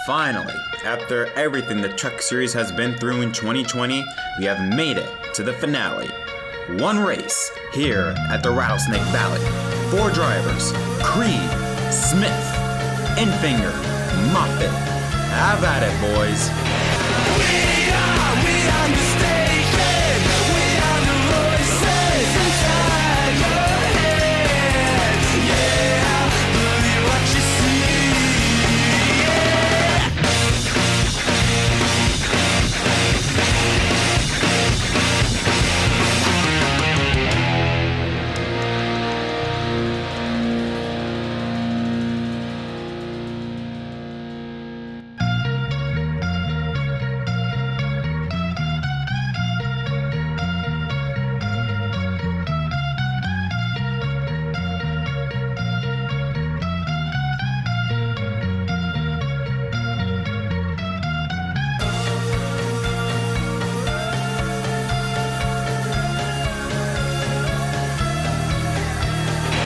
Finally, after everything the Truck Series has been through in 2020, we have made it to the finale. One race here at the Rattlesnake Valley. 4 drivers: Creed, Smith, entfinger, Moffatt. Have at it, boys. We are mistaken. We are the voices inside your head. Yeah, believe what you see.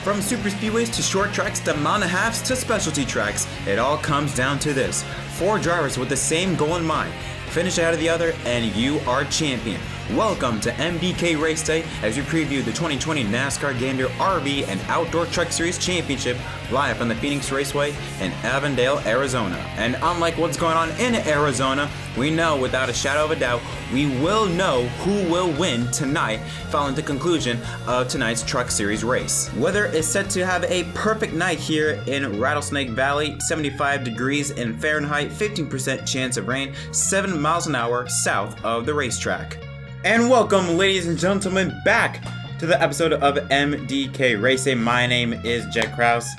From super speedways to short tracks to mile and a halves to specialty tracks, it all comes down to this. 4 drivers with the same goal in mind. Finish ahead of the other and you are champion. Welcome to MDK RaceDay as we preview the 2020 NASCAR Gander RV and Outdoor Truck Series Championship live from the Phoenix Raceway in Avondale, Arizona. And unlike what's going on in Arizona, we know without a shadow of a doubt, we will know who will win tonight following the conclusion of tonight's Truck Series race. Weather is set to have a perfect night here in Rattlesnake Valley, 75 degrees in Fahrenheit, 15% chance of rain, 7 miles an hour south of the racetrack. And welcome, ladies and gentlemen, back to the episode of MDK RaceDay. My name is Jet Kraus.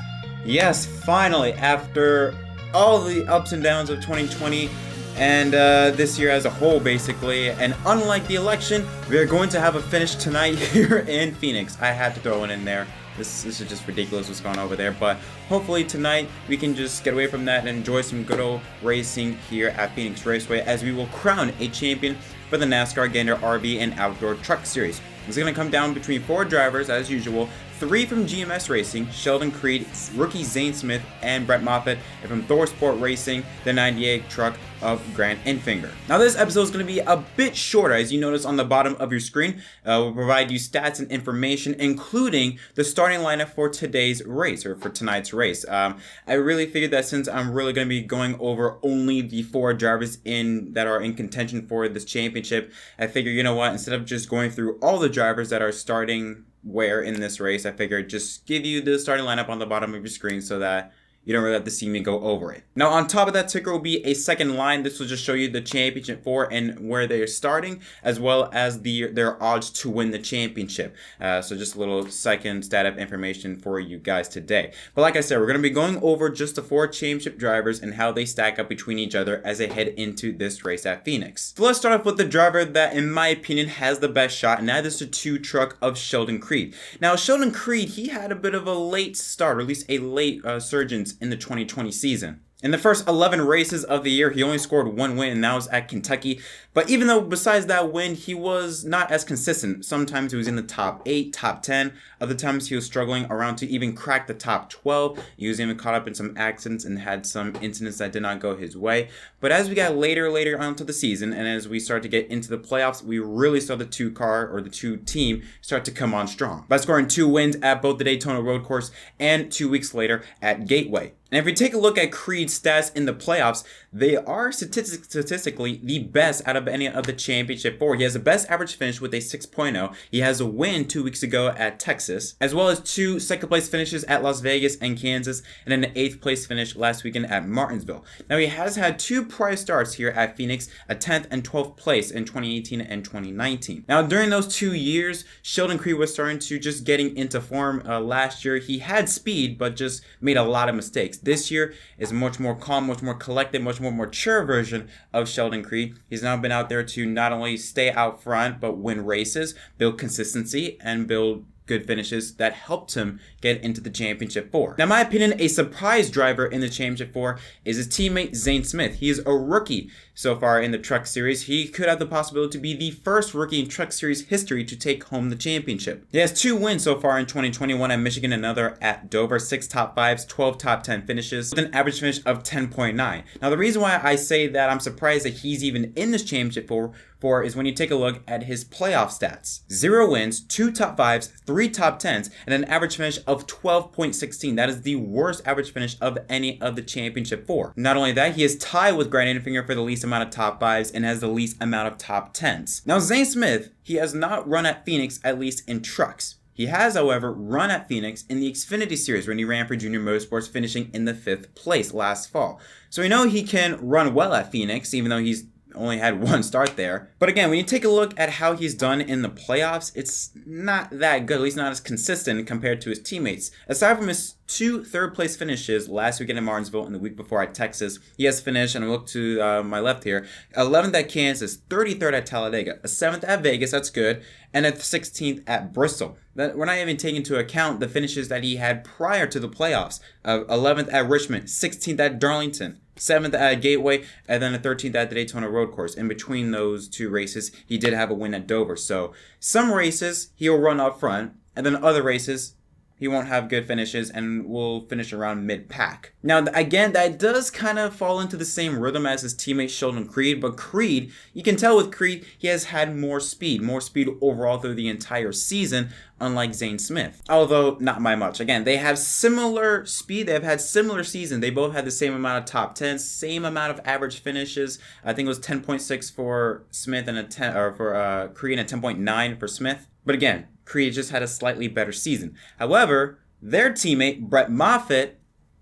Yes, finally, after all the ups and downs of 2020 and this year as a whole, basically, and unlike the election, we are going to have a finish tonight here in Phoenix. I had to throw it in there. This is just ridiculous what's going on over there, but hopefully tonight we can just get away from that and enjoy some good old racing here at Phoenix Raceway as we will crown a champion for the NASCAR Gander RV and Outdoor Truck Series. It's going to come down between 4 drivers as usual, 3 from GMS Racing, Sheldon, Creed, rookie Zane Smith, and Brett Moffatt, and from Thor Sport Racing, the 98 truck of Grant Entfinger. Now this episode is going to be a bit shorter, as you notice on the bottom of your screen. We'll provide you stats and information, including the starting lineup for today's race, or for tonight's race. I really figured that since I'm really going to be going over only the 4 drivers that are in contention for this championship, I figured, you know what, instead of just going through all the drivers that are starting where in this race, I figured just give you the starting lineup on the bottom of your screen so that you don't really have to see me go over it. Now on top of that ticker will be a second line. This will just show you the championship for and where they're starting, as well as their odds to win the championship. So just a little second stat of information for you guys today. But like I said, we're going to be going over just the 4 championship drivers and how they stack up between each other as they head into this race at Phoenix. So let's start off with the driver that, in my opinion, has the best shot, and that is the 2 truck of Sheldon Creed. Now Sheldon Creed, he had a bit of a late start, or at least a late surgence in the 2020 season. In the first 11 races of the year, he only scored 1 win, and that was at Kentucky. But even though besides that win, he was not as consistent. Sometimes he was in the top 8, top 10. Other times he was struggling around to even crack the top 12. He was even caught up in some accidents and had some incidents that did not go his way. But as we got later onto the season, and as we started to get into the playoffs, we really saw the 2 team start to come on strong by scoring 2 wins at both the Daytona Road Course and 2 weeks later at Gateway. And if we take a look at Creed's stats in the playoffs, they are statistically the best out of any of the championship 4. He has the best average finish with a 6.0. He has a win 2 weeks ago at Texas, as well as 2 second place finishes at Las Vegas and Kansas, and then an 8th place finish last weekend at Martinsville. Now he has had 2 prior starts here at Phoenix, a 10th and 12th place in 2018 and 2019. Now during those 2 years, Sheldon Creed was starting to just getting into form. Last year he had speed, but just made a lot of mistakes. This year is much more calm, much more collected, much more mature version of Sheldon Creed. He's now been out there to not only stay out front, but win races, build consistency, and build good finishes that helped him get into the Championship 4. Now, in my opinion, a surprise driver in the Championship 4 is his teammate Zane Smith. He is a rookie so far in the Truck Series. He could have the possibility to be the first rookie in Truck Series history to take home the championship. He has 2 wins so far in 2021 at Michigan, another at Dover, 6 top 5s, 12 top 10 finishes, with an average finish of 10.9. Now, the reason why I say that I'm surprised that he's even in this Championship 4 is when you take a look at his playoff stats. 0 wins, 2 top 5s, 3 top 10s, and an average finish of 12.16. That is the worst average finish of any of the Championship 4. Not only that, he is tied with Grant Entfinger for the least amount of top 5s and has the least amount of top 10s. Now, Zane Smith, he has not run at Phoenix, at least in trucks. He has, however, run at Phoenix in the Xfinity Series when he ran for Junior Motorsports, finishing in the 5th place last fall. So we know he can run well at Phoenix, even though he's only had 1 start there. But again, when you take a look at how he's done in the playoffs, it's not that good, at least not as consistent compared to his teammates. Aside from his 2 third-place finishes last weekend in Martinsville and the week before at Texas, he has finished, and I look to my left here, 11th at Kansas, 33rd at Talladega, a 7th at Vegas, that's good, and a 16th at Bristol. We're not even taking into account the finishes that he had prior to the playoffs. 11th at Richmond, 16th at Darlington, 7th at Gateway, and then a 13th at the Daytona Road Course. In between those 2 races, he did have a win at Dover. So some races, he'll run up front, and then other races, he won't have good finishes and will finish around mid-pack. Now, again, that does kind of fall into the same rhythm as his teammate Sheldon Creed, but Creed, you can tell with Creed, he has had more speed overall through the entire season, unlike Zane Smith. Although, not by much. Again, they have similar speed, they've had similar seasons, they both had the same amount of top 10s, same amount of average finishes. I think it was 10.6 for Smith and for Creed and a 10.9 for Smith. But again, Creed just had a slightly better season. However, their teammate, Brett Moffatt,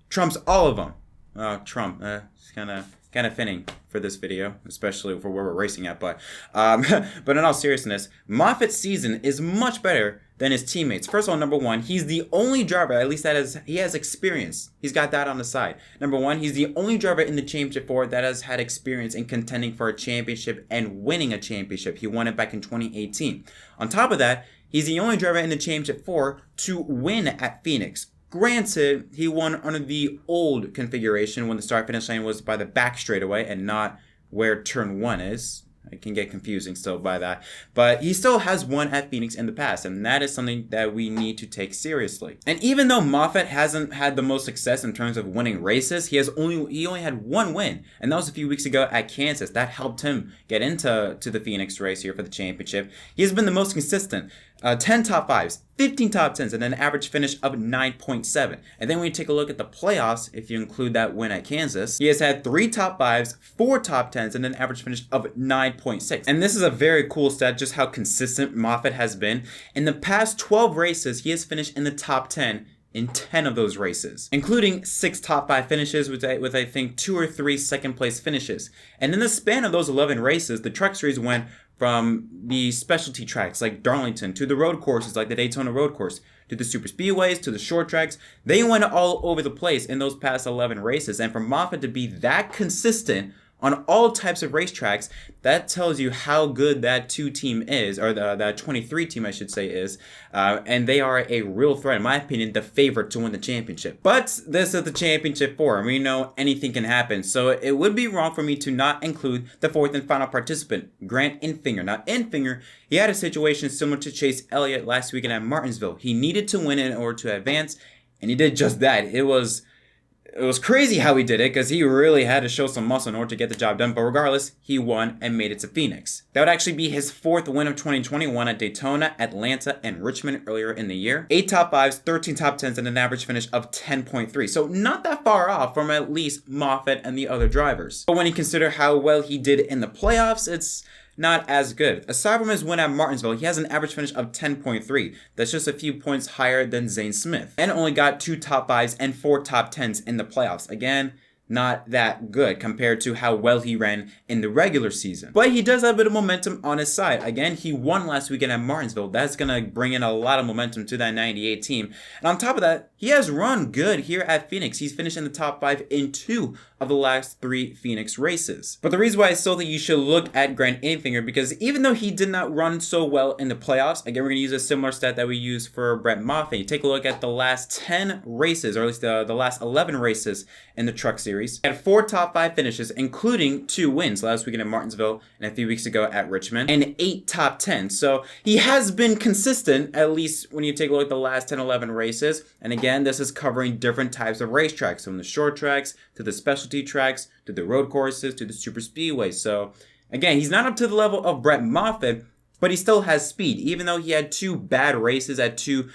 trumps all of them. It's kind of fitting for this video, especially for where we're racing at. But in all seriousness, Moffatt's season is much better than his teammates. First of all, number 1, he's the only driver, at least he has experience. He's got that on the side. Number 1, he's the only driver in the Championship 4 that has had experience in contending for a championship and winning a championship. He won it back in 2018. On top of that, he's the only driver in the Championship 4 to win at Phoenix. Granted, he won under the old configuration when the start-finish line was by the back straightaway and not where turn 1 is. It can get confusing still by that. But he still has won at Phoenix in the past, and that is something that we need to take seriously. And even though Moffatt hasn't had the most success in terms of winning races, he only had 1 win, and that was a few weeks ago at Kansas. That helped him get into the Phoenix race here for the championship. He has been the most consistent. 10 top 5s, 15 top 10s, and an average finish of 9.7. And then when you take a look at the playoffs, if you include that win at Kansas, he has had 3 top 5s, 4 top 10s, and an average finish of 9.6. And this is a very cool stat, just how consistent Moffatt has been. In the past 12 races, he has finished in the top 10 in 10 of those races, including 6 top 5 finishes with I think 2 or 3 second place finishes. And in the span of those 11 races, the Truck Series went from the specialty tracks like Darlington to the road courses like the Daytona Road Course to the super speedways to the short tracks. They went all over the place in those past 11 races. And for Moffatt to be that consistent on all types of racetracks, that tells you how good that 2 team is, or that 23 team I should say is, and they are a real threat, in my opinion, the favorite to win the championship. But this is the Championship 4, and we know anything can happen, so it would be wrong for me to not include the 4th and final participant, Grant Entfinger. Now, Entfinger, he had a situation similar to Chase Elliott last weekend at Martinsville. He needed to win in order to advance, and he did just that. It was crazy how he did it, because he really had to show some muscle in order to get the job done. But regardless, he won and made it to Phoenix. That would actually be his 4th win of 2021 at Daytona, Atlanta, and Richmond earlier in the year. 8 top 5s, 13 top 10s, and an average finish of 10.3. So not that far off from at least Moffatt and the other drivers. But when you consider how well he did in the playoffs, it's not as good. Aside from his win at Martinsville, he has an average finish of 10.3. That's just a few points higher than Zane Smith. And only got 2 top 5s and 4 top 10s in the playoffs. Again, not that good compared to how well he ran in the regular season. But he does have a bit of momentum on his side. Again, he won last weekend at Martinsville. That's going to bring in a lot of momentum to that 98 team. And on top of that, he has run good here at Phoenix. He's finished in the top 5 in 2 of the last 3 Phoenix races. But the reason why I still think you should look at Grant Enfinger, because even though he did not run so well in the playoffs, again, we're going to use a similar stat that we use for Brett Moffatt. You take a look at the last 10 races, or at least the last 11 races in the Truck Series. He had 4 top 5 finishes, including 2 wins last weekend at Martinsville and a few weeks ago at Richmond, and 8 top 10. So he has been consistent, at least when you take a look at the last 10, 11 races. And again, this is covering different types of racetracks, from the short tracks to the specialty tracks to the road courses to the super speedways. So again, he's not up to the level of Brett Moffatt, but he still has speed. Even though he had 2 bad races at 2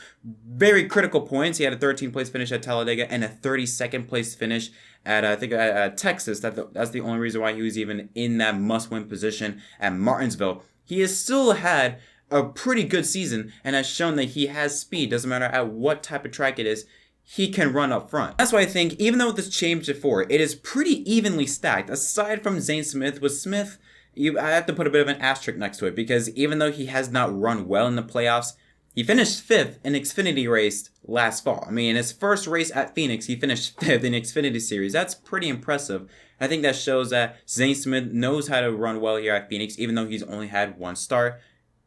very critical points, he had a 13th place finish at Talladega and a 32nd place finish at Texas. That's the only reason why he was even in that must-win position at Martinsville. He has still had a pretty good season and has shown that he has speed. Doesn't matter at what type of track it is, he can run up front. That's why I think, even though this changed before, it is pretty evenly stacked. Aside from Zane Smith, with Smith, I have to put a bit of an asterisk next to it, because even though he has not run well in the playoffs, he finished 5th in Xfinity race last fall. I mean, in his first race at Phoenix, he finished 5th in Xfinity Series. That's pretty impressive. I think that shows that Zane Smith knows how to run well here at Phoenix, even though he's only had 1 start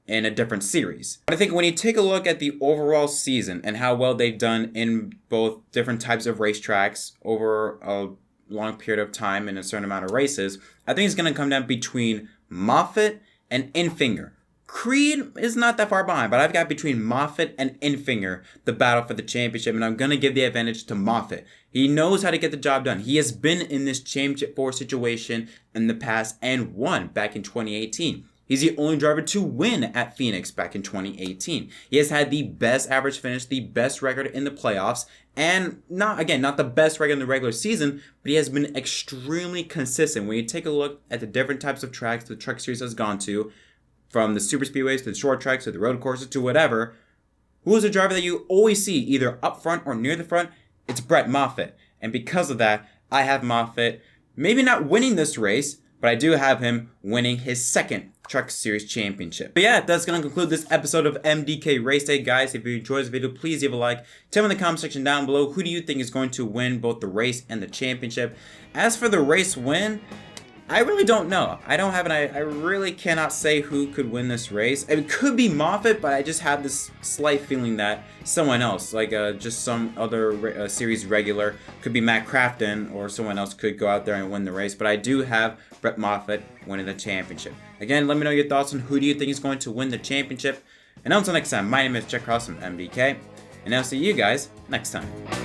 in a different series. But I think when you take a look at the overall season and how well they've done in both different types of racetracks over a long period of time in a certain amount of races, I think it's going to come down between Moffatt and Enfinger. Creed is not that far behind, but I've got between Moffatt and Enfinger the battle for the championship, and I'm going to give the advantage to Moffatt. He knows how to get the job done. He has been in this championship 4 situation in the past and won back in 2018. He's the only driver to win at Phoenix back in 2018. He has had the best average finish, the best record in the playoffs, and not the best record in the regular season, but he has been extremely consistent. When you take a look at the different types of tracks the Truck Series has gone to, from the super speedways to the short tracks to the road courses to whatever, who is a driver that you always see either up front or near the front? It's Brett Moffatt. And because of that, I have Moffatt maybe not winning this race, but I do have him winning his 2nd Truck Series championship. But yeah, that's going to conclude this episode of MDK Race Day, guys. If you enjoyed this video, please leave a like. Tell me in the comment section down below, who do you think is going to win both the race and the championship? As for the race win, I really don't know. I really cannot say who could win this race. It could be Moffatt, but I just have this slight feeling that someone else, like just some other series regular, could be Matt Crafton, or someone else could go out there and win the race. But I do have Brett Moffatt winning the championship. Again, let me know your thoughts on who do you think is going to win the championship. And until next time, my name is Jett from MDK, and I'll see you guys next time.